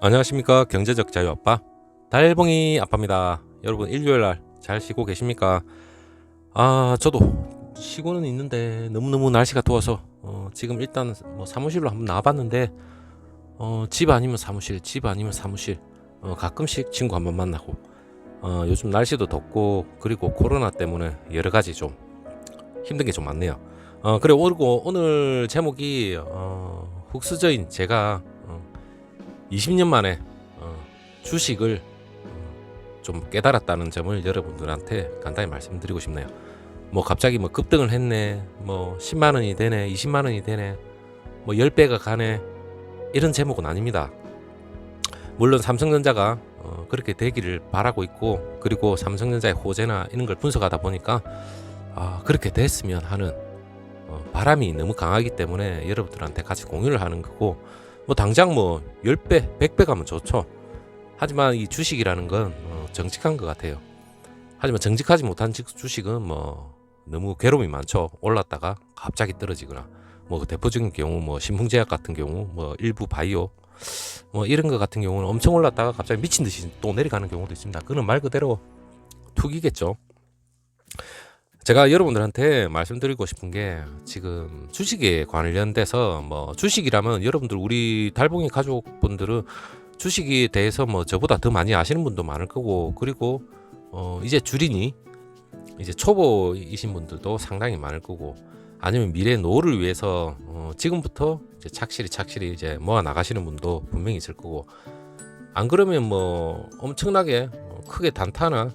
안녕하십니까. 경제적 자유 아빠 달봉이 아빠입니다. 여러분 일요일날 잘 쉬고 계십니까? 저도 쉬고는 있는데 너무너무 날씨가 더워서 지금 일단 사무실로 한번 나와봤는데 집 아니면 사무실, 집 아니면 사무실, 가끔씩 친구 한번 만나고, 요즘 날씨도 덥고 그리고 코로나 때문에 여러 가지 좀 힘든 게 좀 많네요. 그리고 오늘 제목이 흑수저인 제가 20년 만에 주식을 좀 깨달았다는 점을 여러분들한테 간단히 말씀드리고 싶네요. 갑자기 급등을 했네, 10만 원이 되네, 20만 원이 되네, 10배가 가네, 이런 제목은 아닙니다. 물론 삼성전자가 그렇게 되기를 바라고 있고, 그리고 삼성전자의 호재나 이런 걸 분석하다 보니까 그렇게 됐으면 하는 바람이 너무 강하기 때문에 여러분들한테 같이 공유를 하는 거고, 당장 10배, 100배 가면 좋죠. 하지만 이 주식이라는 건 정직한 것 같아요. 하지만 정직하지 못한 주식은 너무 괴로움이 많죠. 올랐다가 갑자기 떨어지거나, 그 대표적인 경우 신풍제약 같은 경우, 일부 바이오 이런 것 같은 경우는 엄청 올랐다가 갑자기 미친 듯이 또 내려가는 경우도 있습니다. 그는 말 그대로 투기겠죠. 제가 여러분들한테 말씀드리고 싶은 게, 지금 주식에 관련돼서 주식이라면 여러분들, 우리 달봉이 가족분들은 주식에 대해서 저보다 더 많이 아시는 분도 많을 거고, 그리고 이제 주린이, 이제 초보이신 분들도 상당히 많을 거고, 아니면 미래 노후를 위해서 지금부터 이제 착실히 이제 모아 나가시는 분도 분명히 있을 거고, 안 그러면 엄청나게 크게 단타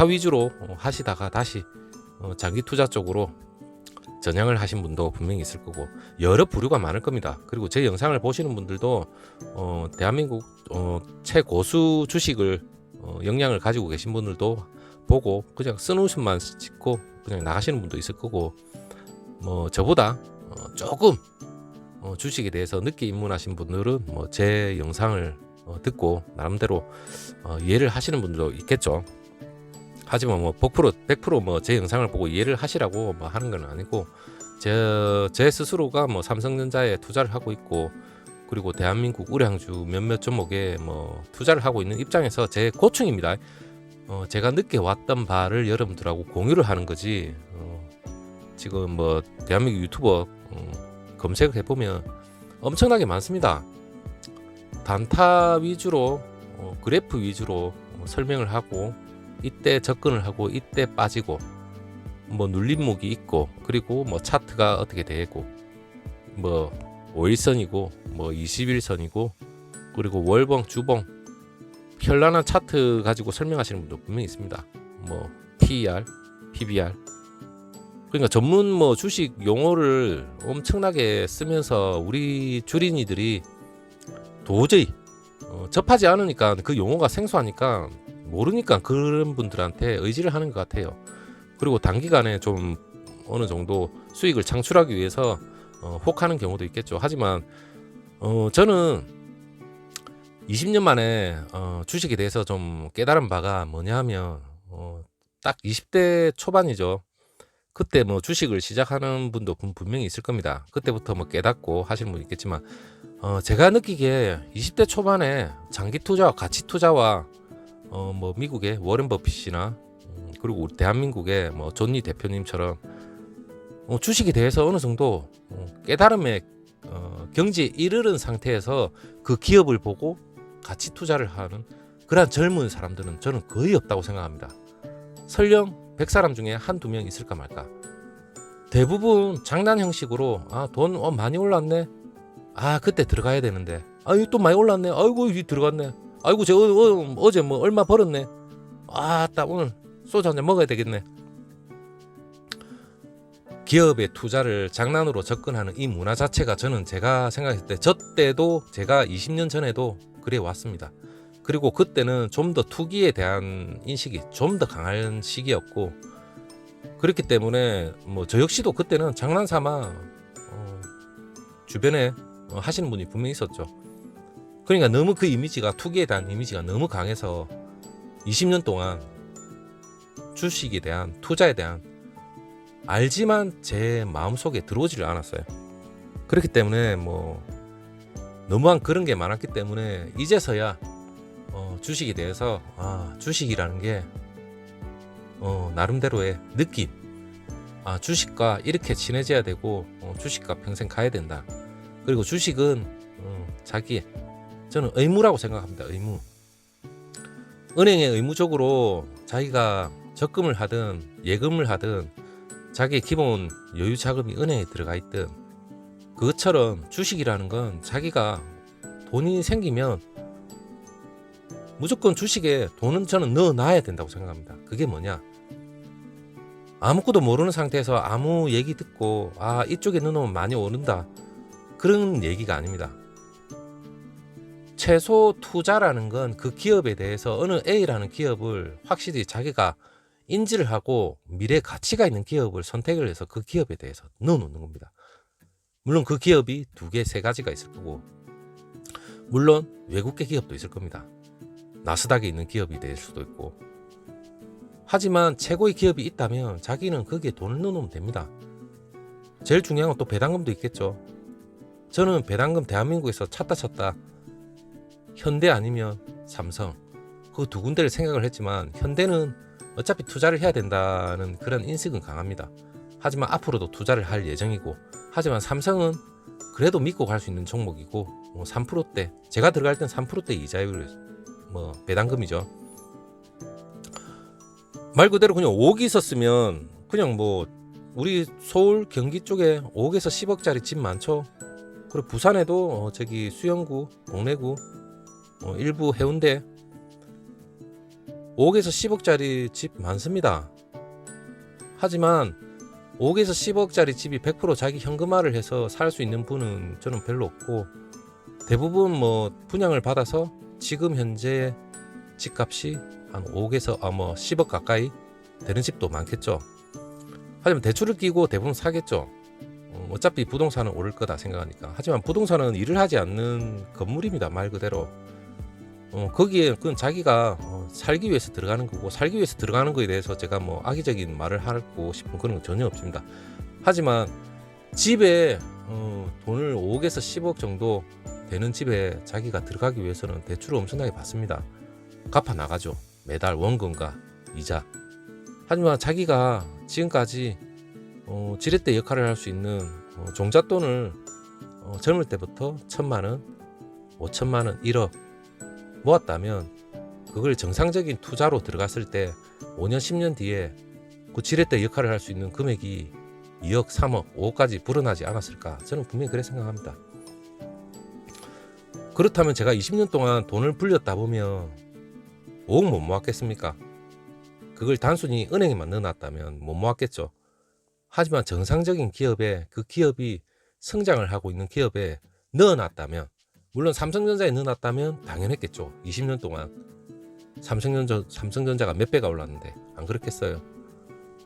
위주로 하시다가 다시 장기 투자 쪽으로 전향을 하신 분도 분명히 있을 거고, 여러 부류가 많을 겁니다. 그리고 제 영상을 보시는 분들도 대한민국 최고수 주식을 역량을 가지고 계신 분들도 보고 그냥 쓴웃음만 짓고 그냥 나가시는 분도 있을 거고, 저보다 조금 주식에 대해서 늦게 입문하신 분들은 제 영상을 듣고 나름대로 이해를 하시는 분들도 있겠죠. 하지만 100% 제 영상을 보고 이해를 하시라고 하는 건 아니고, 제 스스로가 삼성전자에 투자를 하고 있고, 그리고 대한민국 우량주 몇몇 종목에 투자를 하고 있는 입장에서 제 고충입니다. 제가 늦게 왔던 바를 여러분들하고 공유를 하는 거지. 지금 대한민국 유튜버 검색을 해보면 엄청나게 많습니다. 단타 위주로, 그래프 위주로 설명을 하고, 이때 접근을 하고 이때 빠지고, 눌림목이 있고, 그리고 차트가 어떻게 되고, 5일선이고 21선이고, 그리고 월봉, 주봉, 현란한 차트 가지고 설명하시는 분도 분명히 있습니다. PER, PBR. 그러니까 전문 주식 용어를 엄청나게 쓰면서 우리 주린이들이 도저히 접하지 않으니까, 그 용어가 생소하니까 모르니까 그런 분들한테 의지를 하는 것 같아요. 그리고 단기간에 좀 어느 정도 수익을 창출하기 위해서 혹하는 경우도 있겠죠. 하지만 저는 20년 만에 주식에 대해서 좀 깨달은 바가 뭐냐 하면, 딱 20대 초반이죠. 그때 주식을 시작하는 분도 분명히 있을 겁니다. 그때부터 깨닫고 하시는 분 있겠지만, 제가 느끼기에 20대 초반에 장기 투자와 가치 투자와 미국의 워렌 버핏이나 그리고 우리 대한민국의 존니 대표님처럼 주식에 대해서 어느 정도 깨달음에 경지에 이르는 상태에서 그 기업을 보고 가치 투자를 하는 그런 젊은 사람들은 저는 거의 없다고 생각합니다. 설령 100사람 중에 한두 명 있을까 말까. 대부분 장난 형식으로 돈 많이 올랐네, 그때 들어가야 되는데, 이거 또 많이 올랐네, 아이고 이거 들어갔네, 아이고 제가 어제 얼마 벌었네, 딱 오늘 소주 한잔 먹어야 되겠네. 기업의 투자를 장난으로 접근하는 이 문화 자체가, 저는 제가 생각했을 때 저 때도, 제가 20년 전에도 그래 왔습니다. 그리고 그때는 좀 더 투기에 대한 인식이 좀 더 강한 시기였고, 그렇기 때문에 저 역시도 그때는 장난삼아 주변에 하시는 분이 분명히 있었죠. 그러니까 너무 그 이미지가, 투기에 대한 이미지가 너무 강해서 20년 동안 주식에 대한, 투자에 대한 알지만 제 마음속에 들어오지를 않았어요. 그렇기 때문에 너무한 그런 게 많았기 때문에 이제서야 주식에 대해서 주식이라는 게 나름대로의 느낌, 주식과 이렇게 친해져야 되고 주식과 평생 가야 된다. 그리고 주식은 저는 의무라고 생각합니다. 의무. 은행에 의무적으로 자기가 적금을 하든 예금을 하든 자기의 기본 여유 자금이 은행에 들어가 있든, 그것처럼 주식이라는 건 자기가 돈이 생기면 무조건 주식에 돈은 저는 넣어놔야 된다고 생각합니다. 그게 뭐냐, 아무것도 모르는 상태에서 아무 얘기 듣고 이쪽에 넣어놓으면 많이 오른다, 그런 얘기가 아닙니다. 최소 투자라는 건 그 기업에 대해서 어느 A라는 기업을 확실히 자기가 인지를 하고 미래 가치가 있는 기업을 선택을 해서 그 기업에 대해서 넣어놓는 겁니다. 물론 그 기업이 2개, 3가지가 있을 거고, 물론 외국계 기업도 있을 겁니다. 나스닥에 있는 기업이 될 수도 있고. 하지만 최고의 기업이 있다면 자기는 거기에 돈을 넣어놓으면 됩니다. 제일 중요한 건 또 배당금도 있겠죠. 저는 배당금 대한민국에서 찾다 현대 아니면 삼성, 그 2군데를 생각을 했지만 현대는 어차피 투자를 해야 된다는 그런 인식은 강합니다. 하지만 앞으로도 투자를 할 예정이고, 하지만 삼성은 그래도 믿고 갈 수 있는 종목이고 3%대, 제가 들어갈 땐 3%대 이자율 배당금이죠. 말 그대로 그냥 5억이 있었으면 그냥 우리 서울 경기 쪽에 5억에서 10억짜리 집 많죠. 그리고 부산에도 수영구, 동래구, 일부 해운대 5억에서 10억짜리 집 많습니다. 하지만 5억에서 10억짜리 집이 100% 자기 현금화를 해서 살 수 있는 분은 저는 별로 없고, 대부분 분양을 받아서 지금 현재 집값이 한 5억에서 10억 가까이 되는 집도 많겠죠. 하지만 대출을 끼고 대부분 사겠죠. 어차피 부동산은 오를 거다 생각하니까. 하지만 부동산은 일을 하지 않는 건물입니다. 말 그대로. 거기에 그건 자기가 살기 위해서 들어가는 거고, 살기 위해서 들어가는 거에 대해서 제가 악의적인 말을 하고 싶은 그런 건 전혀 없습니다. 하지만 집에 돈을 5억에서 10억 정도 되는 집에 자기가 들어가기 위해서는 대출을 엄청나게 받습니다. 갚아 나가죠. 매달 원금과 이자. 하지만 자기가 지금까지 지렛대 역할을 할 수 있는 종잣돈을 젊을 때부터 1,000만원, 5천만원, 1억 모았다면, 그걸 정상적인 투자로 들어갔을 때 5년 10년 뒤에 그 지렛대 역할을 할 수 있는 금액이 2억 3억 5억까지 불어나지 않았을까, 저는 분명히 그래 생각합니다. 그렇다면 제가 20년 동안 돈을 불렸다 보면 5억 못 모았겠습니까? 그걸 단순히 은행에만 넣어놨다면 못 모았겠죠. 하지만 정상적인 기업에, 그 기업이 성장을 하고 있는 기업에 넣어놨다면, 물론 삼성전자에 넣어놨다면 당연했겠죠. 20년 동안 삼성전자가 몇 배가 올랐는데 안 그렇겠어요.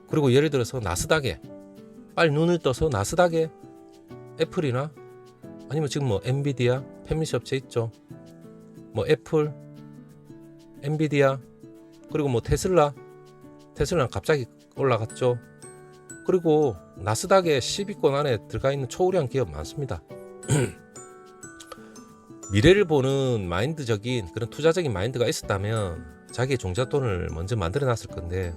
그리고 예를 들어서 나스닥에 빨리 눈을 떠서 나스닥에 애플이나 아니면 지금 엔비디아, 펜미시 업체 있죠. 애플, 엔비디아, 그리고 테슬라는 갑자기 올라갔죠. 그리고 나스닥에 10위권 안에 들어가 있는 초우량 기업 많습니다. 미래를 보는 마인드적인 그런 투자적인 마인드가 있었다면 자기의 종잣돈을 먼저 만들어 놨을 건데,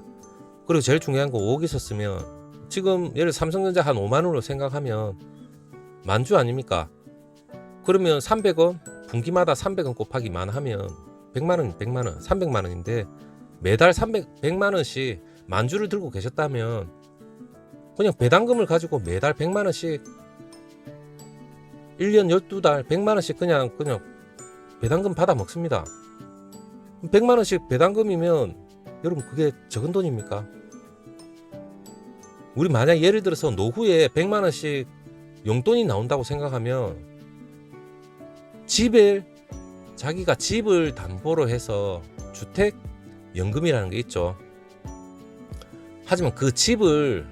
그리고 제일 중요한 거 5억 있었으면 지금 예를 삼성전자 한 5만원으로 생각하면 만주 아닙니까? 그러면 300원, 분기마다 300원 곱하기 만 하면 100만원, 300만원인데 매달 100만원씩 만주를 들고 계셨다면 그냥 배당금을 가지고 매달 100만원씩 1년 12달 100만원씩 그냥 배당금 받아 먹습니다. 100만원씩 배당금이면 여러분 그게 적은 돈입니까? 우리 만약 예를 들어서 노후에 100만원씩 용돈이 나온다고 생각하면 자기가 집을 담보로 해서 주택연금이라는 게 있죠. 하지만 그 집을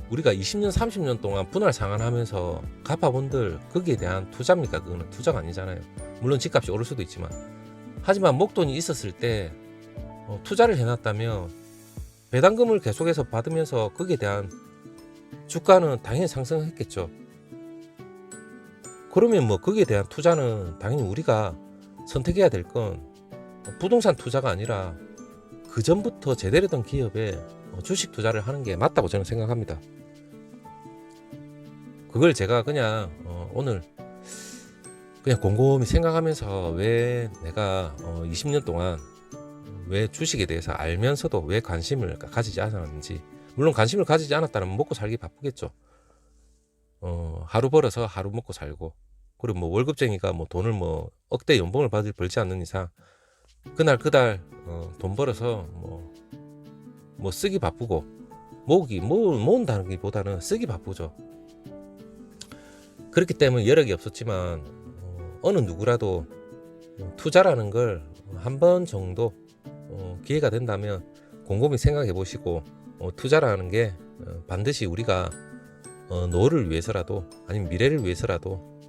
우리가 20년 30년 동안 분할 상환하면서 갚아본들 거기에 대한 투자입니까? 그거는 투자가 아니잖아요. 물론 집값이 오를 수도 있지만, 하지만 목돈이 있었을 때 투자를 해놨다면 배당금을 계속해서 받으면서 거기에 대한 주가는 당연히 상승했겠죠. 그러면 뭐 거기에 대한 투자는 당연히 우리가 선택해야 될 건 부동산 투자가 아니라 그 전부터 제대로 된 기업에 주식 투자를 하는 게 맞다고 저는 생각합니다. 그걸 제가 그냥 오늘 그냥 곰곰이 생각하면서 왜 내가 20년 동안 왜 주식에 대해서 알면서도 왜 관심을 가지지 않았는지. 물론 관심을 가지지 않았다면 먹고 살기 바쁘겠죠. 하루 벌어서 하루 먹고 살고, 그리고 뭐 월급쟁이가 뭐 돈을 뭐 억대 연봉을 벌지 않는 이상 그날 돈 벌어서 뭐 쓰기 바쁘고, 모은다는 보다는 쓰기 바쁘죠. 그렇기 때문에 여력이 없었지만 어느 누구라도 투자라는 걸 한 번 정도 기회가 된다면 곰곰이 생각해 보시고, 투자라는 게 반드시 우리가 노후를 위해서라도 아니면 미래를 위해서라도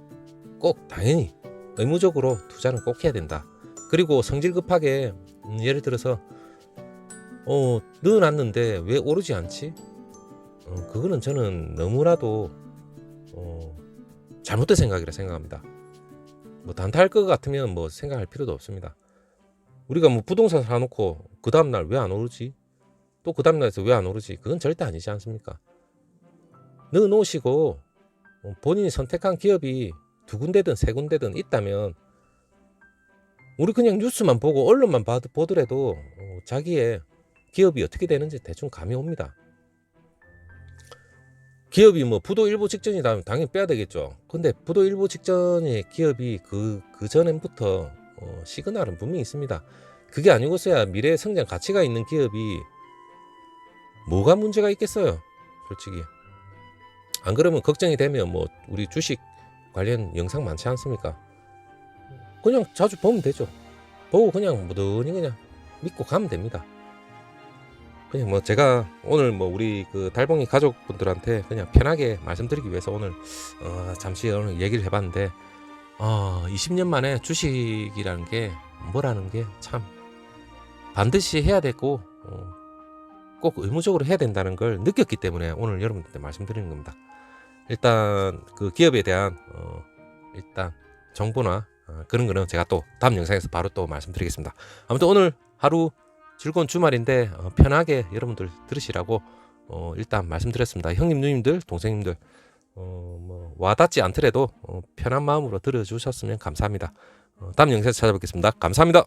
꼭 당연히 의무적으로 투자는 꼭 해야 된다. 그리고 성질 급하게 예를 들어서 넣어놨는데 왜 오르지 않지? 그거는 저는 너무나도 잘못된 생각이라 생각합니다. 뭐 단타할 것 같으면 뭐 생각할 필요도 없습니다. 우리가 뭐 부동산 사놓고 그 다음날 왜 안 오르지? 또 그 다음날에서 왜 안 오르지? 그건 절대 아니지 않습니까? 넣어놓으시고 본인이 선택한 기업이 두 군데든 세 군데든 있다면 우리 그냥 뉴스만 보고 언론만 보더라도 자기의 기업이 어떻게 되는지 대충 감이 옵니다. 기업이 뭐 부도 일보 직전이라면 당연히 빼야 되겠죠. 근데 부도 일보 직전의 기업이 그 전부터 시그널은 분명히 있습니다. 그게 아니고서야 미래 성장 가치가 있는 기업이 뭐가 문제가 있겠어요, 솔직히. 안 그러면 걱정이 되면 뭐 우리 주식 관련 영상 많지 않습니까? 그냥 자주 보면 되죠. 보고 그냥 무던히 그냥 믿고 가면 됩니다. 그냥 뭐 제가 오늘 뭐 우리 그 달봉이 가족분들한테 그냥 편하게 말씀드리기 위해서 오늘 잠시 오늘 얘기를 해봤는데 20년 만에 주식이라는 게 뭐라는 게 참 반드시 해야 되고 꼭 의무적으로 해야 된다는 걸 느꼈기 때문에 오늘 여러분들한테 말씀드리는 겁니다. 일단 그 기업에 대한 일단 정보나 그런 거는 제가 또 다음 영상에서 바로 또 말씀드리겠습니다. 아무튼 오늘 하루 즐거운 주말인데 편하게 여러분들 들으시라고 일단 말씀드렸습니다. 형님, 누님들, 동생님들 뭐 와닿지 않더라도 편한 마음으로 들어주셨으면 감사합니다. 다음 영상에서 찾아뵙겠습니다. 감사합니다.